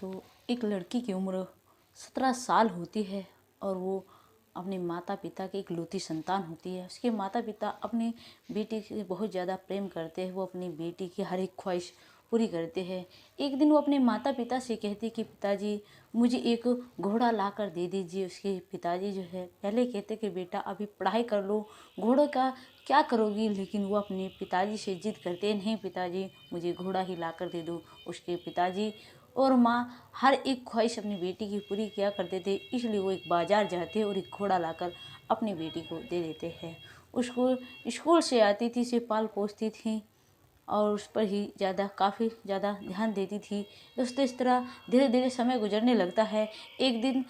दोस्तों, एक लड़की की उम्र 17 साल होती है और वो अपने माता पिता की इकलौती संतान होती है। उसके माता पिता अपनी बेटी से बहुत ज़्यादा प्रेम करते हैं। वो अपनी बेटी की हर एक ख्वाहिश पूरी करते हैं। एक दिन वो अपने माता पिता से कहती है कि पिताजी, मुझे एक घोड़ा ला कर दे दीजिए। उसके पिताजी जो है पहले कहते कि बेटा अभी पढ़ाई कर लो, घोड़े का क्या करोगी। लेकिन वो अपने पिताजी से जिद करते, नहीं पिताजी मुझे घोड़ा ही ला कर दे दो। उसके पिताजी और माँ हर एक ख्वाहिश अपनी बेटी की पूरी किया करते थे, इसलिए वो एक बाजार जाते और एक घोड़ा लाकर अपनी बेटी को दे देते हैं। उसको स्कूल से आती थी, से पाल पोसती थी और उस पर ही काफ़ी ज़्यादा ध्यान देती थी। दोस्तों, इस तरह धीरे धीरे समय गुजरने लगता है। एक दिन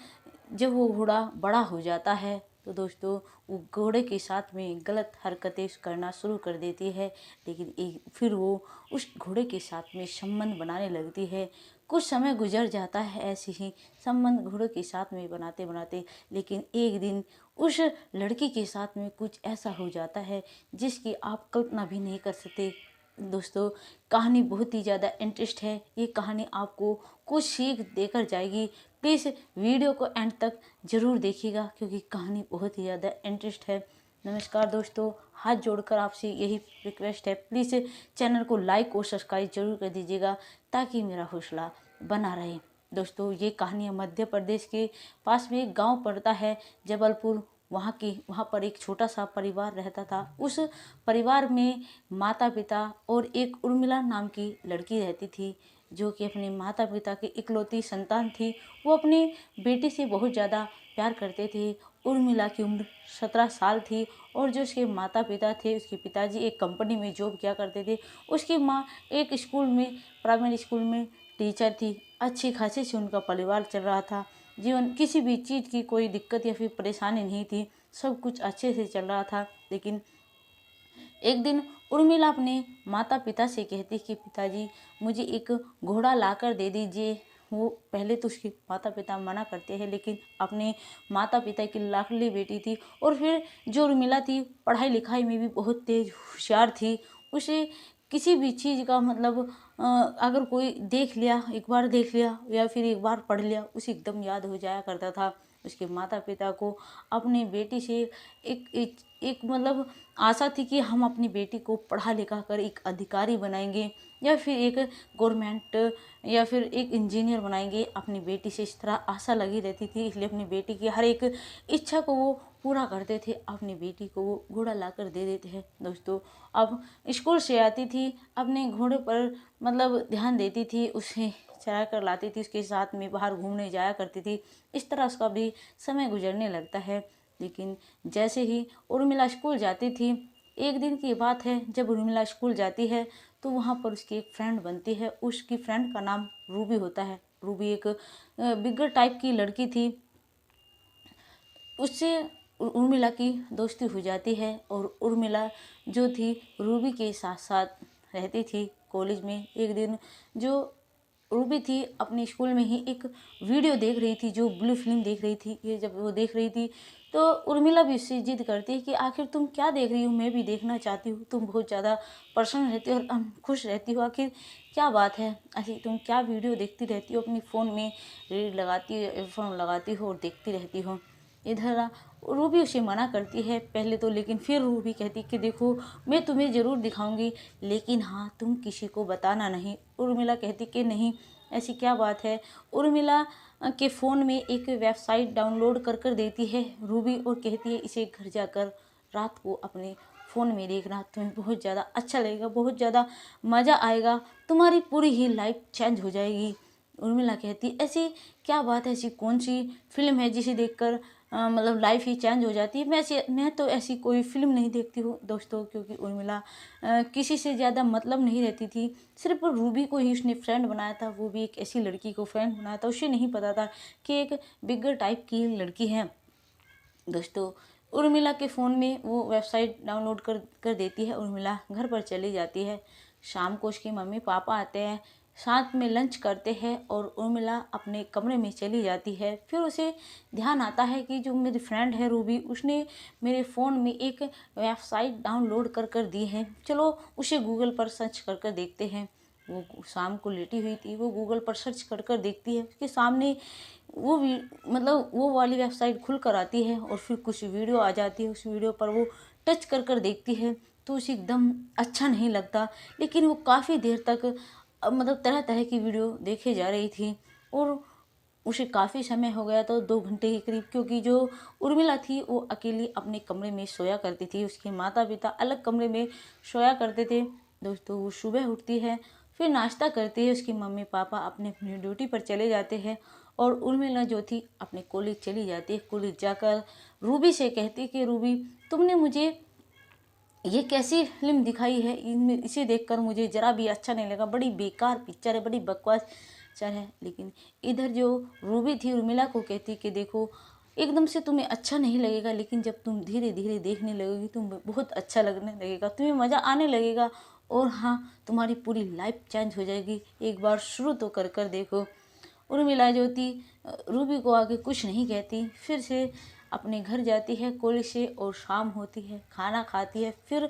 जब वो घोड़ा बड़ा हो जाता है तो दोस्तों वो घोड़े के साथ में गलत हरकतें करना शुरू कर देती है। लेकिन फिर वो उस घोड़े के साथ में संबंध बनाने लगती है। कुछ समय गुजर जाता है ऐसे ही संबंध घोड़े के साथ में बनाते बनाते। लेकिन एक दिन उस लड़की के साथ में कुछ ऐसा हो जाता है जिसकी आप कल्पना भी नहीं कर सकते। दोस्तों, कहानी बहुत ही ज़्यादा इंटरेस्ट है। ये कहानी आपको कुछ सीख देकर जाएगी। प्लीज़ वीडियो को एंड तक ज़रूर देखिएगा क्योंकि कहानी बहुत ही ज़्यादा इंटरेस्ट है। नमस्कार दोस्तों, हाथ जोड़कर आपसे यही रिक्वेस्ट है, प्लीज़ चैनल को लाइक और सब्सक्राइब जरूर कर दीजिएगा ताकि मेरा हौसला बना रहे। दोस्तों, ये कहानी मध्य प्रदेश के पास में एक गाँव पड़ता है, जबलपुर। वहाँ पर एक छोटा सा परिवार रहता था। उस परिवार में माता पिता और एक उर्मिला नाम की लड़की रहती थी, जो कि अपने माता पिता की इकलौती संतान थी। वो अपनी बेटी से बहुत ज़्यादा प्यार करते थे। उर्मिला की उम्र 17 साल थी और जो उसके माता पिता थे, उसके पिताजी एक कंपनी में जॉब किया करते थे। उसकी माँ एक स्कूल में, प्राइमरी स्कूल में टीचर थी। अच्छी खासी से उनका परिवार चल रहा था। जीवन किसी भी चीज़ की कोई दिक्कत या फिर परेशानी नहीं थी, सब कुछ अच्छे से चल रहा था। लेकिन एक दिन उर्मिला अपने माता पिता से कहती कि पिताजी मुझे एक घोड़ा लाकर दे दीजिए। वो पहले तो उसके माता पिता मना करते हैं, लेकिन अपने माता पिता की लाडली बेटी थी और फिर जो उर्मिला थी पढ़ाई लिखाई में भी बहुत तेज होशियार थी। उसे किसी भी चीज़ का मतलब अगर कोई देख लिया, एक बार देख लिया या फिर एक बार पढ़ लिया, उसे एकदम याद हो जाया करता था। उसके माता पिता को अपनी बेटी से एक मतलब आशा थी कि हम अपनी बेटी को पढ़ा लिखा कर एक अधिकारी बनाएंगे या फिर एक गवर्नमेंट या फिर एक इंजीनियर बनाएंगे। अपनी बेटी से इस तरह आशा लगी रहती थी, इसलिए अपनी बेटी की हर एक इच्छा को वो पूरा करते थे। अपनी बेटी को वो घोड़ा लाकर दे देते हैं। दोस्तों, अब स्कूल से आती थी, अपने घोड़े पर मतलब ध्यान देती थी, उसे चरा कर लाती थी, उसके साथ में बाहर घूमने जाया करती थी। इस तरह उसका भी समय गुजरने लगता है। लेकिन जैसे ही उर्मिला स्कूल जाती थी, एक दिन की बात है, जब उर्मिला स्कूल जाती है तो वहाँ पर उसकी एक फ्रेंड बनती है। उसकी फ्रेंड का नाम रूबी होता है। रूबी एक बिगड़ टाइप की लड़की थी। उससे उर्मिला की दोस्ती हो जाती है और उर्मिला जो थी रूबी के साथ साथ रहती थी कॉलेज में। एक दिन जो रूबी थी अपने स्कूल में ही एक वीडियो देख रही थी, जो ब्लू फिल्म देख रही थी। ये जब वो देख रही थी तो उर्मिला भी उससे जिद करती है कि आखिर तुम क्या देख रही हो, मैं भी देखना चाहती हूँ। तुम बहुत ज़्यादा प्रसन्न रहती हो और खुश रहती हो, आखिर क्या बात है, ऐसी तुम क्या वीडियो देखती रहती हो, अपनी फ़ोन में रील लगाती फ़ोन लगाती हो और देखती रहती हो। इधर रूबी उसे मना करती है पहले तो, लेकिन फिर रूबी कहती कि देखो मैं तुम्हें ज़रूर दिखाऊंगी, लेकिन हाँ तुम किसी को बताना नहीं। उर्मिला कहती कि नहीं, ऐसी क्या बात है। उर्मिला के फ़ोन में एक वेबसाइट डाउनलोड कर कर देती है रूबी और कहती है इसे घर जाकर रात को अपने फ़ोन में देखना, तुम्हें बहुत ज़्यादा अच्छा लगेगा, बहुत ज़्यादा मज़ा आएगा, तुम्हारी पूरी ही लाइफ चेंज हो जाएगी। उर्मिला कहती ऐसी क्या बात है, ऐसी कौन सी फिल्म है जिसे देखकर मतलब लाइफ ही चेंज हो जाती है। मैं तो ऐसी कोई फिल्म नहीं देखती हूँ दोस्तों, क्योंकि उर्मिला किसी से ज़्यादा मतलब नहीं रहती थी। सिर्फ रूबी को ही उसने फ्रेंड बनाया था, वो भी एक ऐसी लड़की को फ्रेंड बनाया था। उसे नहीं पता था कि एक बिगर टाइप की लड़की है। दोस्तों, उर्मिला के फ़ोन में वो वेबसाइट डाउनलोड कर देती है। उर्मिला घर पर चली जाती है। शाम को उसकी मम्मी पापा आते हैं, साथ में लंच करते हैं और उर्मिला अपने कमरे में चली जाती है। फिर उसे ध्यान आता है कि जो मेरी फ्रेंड है रूबी, उसने मेरे फ़ोन में एक वेबसाइट डाउनलोड कर कर दी है, चलो उसे गूगल पर सर्च कर कर देखते हैं। वो शाम को लेटी हुई थी, वो गूगल पर सर्च कर कर देखती है, उसके सामने वो भी मतलब वो वाली वेबसाइट खुल कर आती है और फिर कुछ वीडियो आ जाती है। उस वीडियो पर वो टच कर कर देखती है तो उसे एकदम अच्छा नहीं लगता, लेकिन वो काफ़ी देर तक मतलब तरह तरह की वीडियो देखे जा रही थी और उसे काफ़ी समय हो गया, तो 2 घंटे के करीब, क्योंकि जो उर्मिला थी वो अकेली अपने कमरे में सोया करती थी, उसके माता पिता अलग कमरे में सोया करते थे। दोस्तों वो सुबह उठती है, फिर नाश्ता करती है, उसकी मम्मी पापा अपने अपनी ड्यूटी पर चले जाते हैं और उर्मिला जो थी अपने कॉलेज चली जाती है। कॉलेज जाकर रूबी से कहती है कि रूबी, तुमने मुझे ये कैसी फिल्म दिखाई है, इसे देखकर मुझे ज़रा भी अच्छा नहीं लगा, बड़ी बेकार पिक्चर है, बड़ी बकवास पिक्चर है। लेकिन इधर जो रूबी थी उर्मिला को कहती कि देखो, एकदम से तुम्हें अच्छा नहीं लगेगा, लेकिन जब तुम धीरे धीरे देखने लगोगी तुम्हें बहुत अच्छा लगने लगेगा, तुम्हें मज़ा आने लगेगा और हाँ, तुम्हारी पूरी लाइफ चेंज हो जाएगी, एक बार शुरू तो कर कर देखो। उर्मिला जो थी रूबी को आगे कुछ नहीं कहती, फिर से अपने घर जाती है कॉलेज से और शाम होती है, खाना खाती है, फिर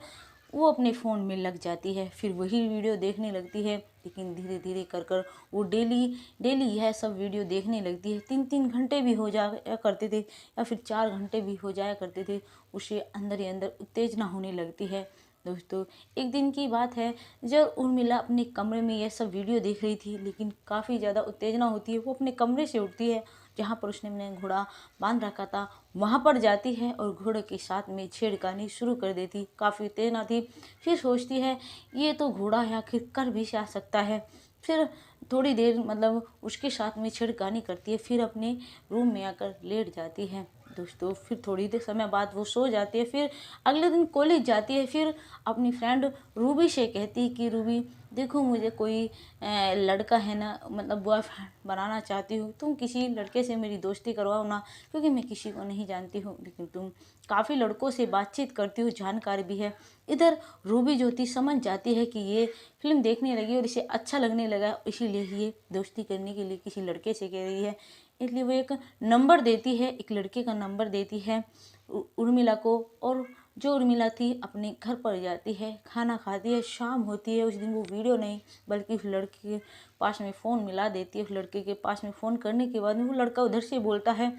वो अपने फ़ोन में लग जाती है, फिर वही वीडियो देखने लगती है। लेकिन धीरे धीरे कर कर वो डेली डेली यह सब वीडियो देखने लगती है। 3-3 घंटे भी हो जाया करते थे या फिर 4 घंटे भी हो जाया करते थे, उसे अंदर ही अंदर उत्तेजना होने लगती है। दोस्तों एक दिन की बात है, जब उर्मिला अपने कमरे में यह सब वीडियो देख रही थी, लेकिन काफ़ी ज़्यादा उत्तेजना होती है, वो अपने कमरे से उठती है जहाँ पर उसने अपने घोड़ा बांध रखा था, वहाँ पर जाती है और घोड़े के साथ में छेड़खानी शुरू कर देती। काफ़ी उत्तेजना थी, फिर सोचती है ये तो घोड़ा है, आखिर कर भी क्या सकता है। फिर थोड़ी देर मतलब उसके साथ में छेड़खानी करती है, फिर अपने रूम में आकर लेट जाती है। दोस्तों फिर थोड़ी देर समय बाद वो सो जाती है, फिर अगले दिन कॉलेज जाती है, फिर अपनी फ्रेंड रूबी से कहती है कि रूबी देखो, मुझे कोई लड़का है ना, मतलब बॉयफ्रेंड बनाना चाहती हूँ, तुम किसी लड़के से मेरी दोस्ती करवाओ ना, क्योंकि मैं किसी को नहीं जानती हूँ, लेकिन तुम काफ़ी लड़कों से बातचीत करती हो, जानकारी भी है। इधर रूबी जो थी समझ जाती है कि ये फिल्म देखने लगी और इसे अच्छा लगने लगा, इसीलिए ये दोस्ती करने के लिए किसी लड़के से कह रही है। इसलिए वो एक नंबर देती है, एक लड़के का नंबर देती है उर्मिला को, और जो उर्मिला थी अपने घर पर जाती है, खाना खाती है, शाम होती है। उस दिन वो वीडियो नहीं बल्कि उस लड़के के पास में फ़ोन मिला देती है। उस लड़के के पास में फ़ोन करने के बाद में वो लड़का उधर से बोलता है,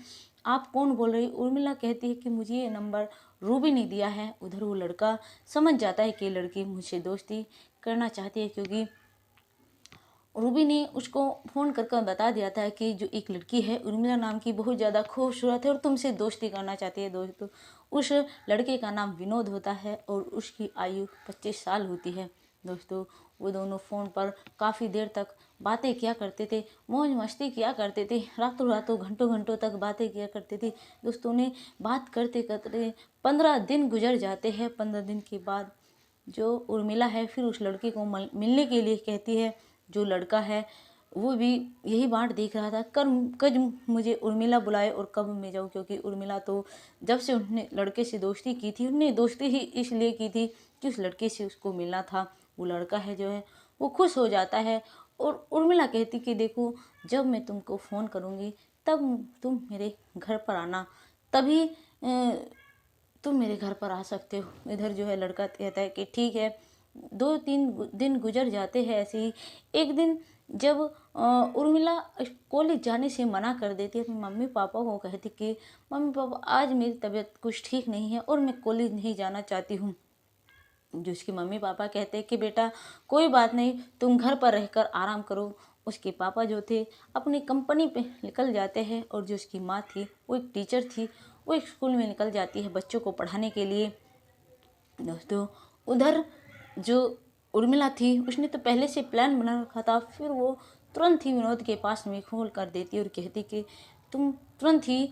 आप कौन बोल रही? उर्मिला कहती है कि मुझे ये नंबर रूबी ने दिया है। उधर वो लड़का समझ जाता है कि लड़की मुझसे दोस्ती करना चाहती है, क्योंकि रूबी ने उसको फ़ोन कर कर बता दिया था कि जो एक लड़की है उर्मिला नाम की, बहुत ज़्यादा खूबसूरत है और तुमसे दोस्ती करना चाहती है। दोस्तों उस लड़के का नाम विनोद होता है और उसकी आयु 25 साल होती है। दोस्तों वो दोनों फ़ोन पर काफ़ी देर तक बातें किया करते थे, मौज मस्ती किया करते थे, रातों रातों घंटों घंटों तक बातें किया करते थे। दोस्तों ने बात करते करते 15 दिन गुजर जाते हैं। 15 दिन के बाद जो उर्मिला है फिर उस लड़के को मिलने के लिए कहती है। जो लड़का है वो भी यही बाट देख रहा था, कब मुझे उर्मिला बुलाए और कब मैं जाऊँ, क्योंकि उर्मिला तो जब से उन्होंने लड़के से दोस्ती की थी, उन्होंने दोस्ती ही इसलिए की थी कि उस लड़के से उसको मिलना था। वो लड़का है जो है वो खुश हो जाता है और उर्मिला कहती कि देखो, जब मैं तुमको फ़ोन करूँगी तब तुम मेरे घर पर आना, तभी तुम मेरे घर पर आ सकते हो। इधर जो है लड़का कहता है कि ठीक है। 2-3 दिन गुजर जाते हैं ऐसे ही। एक दिन जब उर्मिला कॉलेज जाने से मना कर देती है, अपने मम्मी पापा को कहती कि मम्मी पापा आज मेरी तबीयत कुछ ठीक नहीं है और मैं कॉलेज नहीं जाना चाहती हूँ। जो उसके मम्मी पापा कहते हैं कि बेटा कोई बात नहीं, तुम घर पर रहकर आराम करो। उसके पापा जो थे अपनी कंपनी पे निकल जाते हैं और जो उसकी माँ थी वो एक टीचर थी, वो एक स्कूल में निकल जाती है बच्चों को पढ़ाने के लिए। दोस्तों उधर जो उर्मिला थी उसने तो पहले से प्लान बना रखा था, फिर वो तुरंत ही विनोद के पास में खोल कर देती और कहती कि तुम तुरंत ही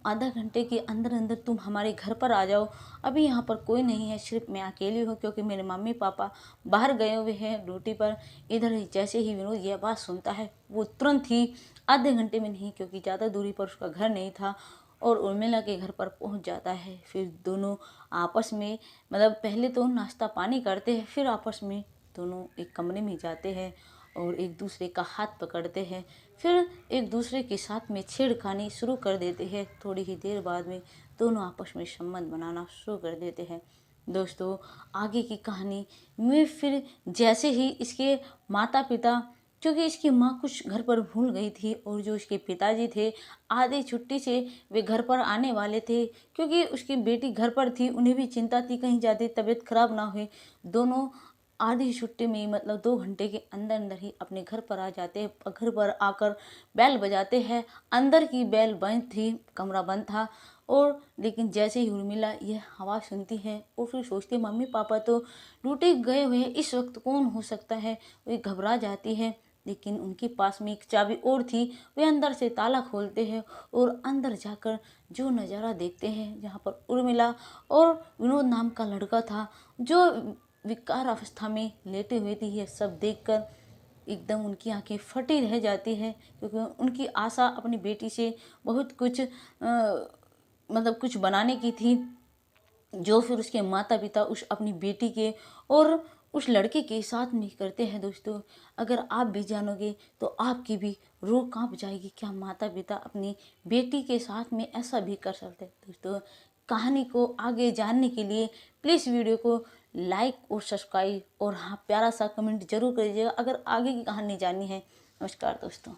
आधा घंटे के अंदर अंदर तुम हमारे घर पर आ जाओ, अभी यहाँ पर कोई नहीं है, सिर्फ मैं अकेली हूँ, क्योंकि मेरे मम्मी पापा बाहर गए हुए हैं ड्यूटी पर। इधर ही जैसे ही विनोद यह बात सुनता है वो तुरंत ही, आधे घंटे में नहीं क्योंकि ज़्यादा दूरी पर उसका घर नहीं था, और उर्मिला के घर पर पहुंच जाता है। फिर दोनों आपस में मतलब पहले तो नाश्ता पानी करते हैं, फिर आपस में दोनों एक कमरे में जाते हैं और एक दूसरे का हाथ पकड़ते हैं, फिर एक दूसरे के साथ में छेड़खानी शुरू कर देते हैं। थोड़ी ही देर बाद में दोनों आपस में संबंध बनाना शुरू कर देते हैं। दोस्तों आगे की कहानी में फिर जैसे ही इसके माता पिता, क्योंकि इसकी माँ कुछ घर पर भूल गई थी और जो उसके पिताजी थे आधी छुट्टी से वे घर पर आने वाले थे, क्योंकि उसकी बेटी घर पर थी, उन्हें भी चिंता थी कहीं ज़्यादा तबीयत खराब ना हुई। दोनों आधी छुट्टी में मतलब 2 घंटे के अंदर अंदर ही अपने घर पर आ जाते हैं। घर पर आकर बेल बजाते हैं। अंदर की बेल बंद थी, कमरा बंद था। और लेकिन जैसे ही उर्मिला यह आवाज़ सुनती है और फिर सोचती है मम्मी पापा तो ड्यूटी गए हुए हैं, इस वक्त कौन हो सकता है। वे घबरा जाती है, लेकिन उनके पास में एक चाबी और थी। वे अंदर से ताला खोलते हैं और अंदर जाकर जो नज़ारा देखते हैं, जहाँ पर उर्मिला और विनोद नाम का लड़का था जो विकार अवस्था में लेटे हुए थे, यह सब देखकर एकदम उनकी आंखें फटी रह जाती है, क्योंकि उनकी आशा अपनी बेटी से बहुत कुछ मतलब कुछ बनाने की थी, जो फिर उसके माता पिता उस अपनी बेटी के और उस लड़के के साथ में करते हैं। दोस्तों अगर आप भी जानोगे तो आपकी भी रूह कांप जाएगी, क्या माता पिता अपनी बेटी के साथ में ऐसा भी कर सकते हैं। दोस्तों कहानी को आगे जानने के लिए प्लीज़ वीडियो को लाइक और सब्सक्राइब और हाँ प्यारा सा कमेंट जरूर करिएगा अगर आगे की कहानी जाननी है। नमस्कार दोस्तों।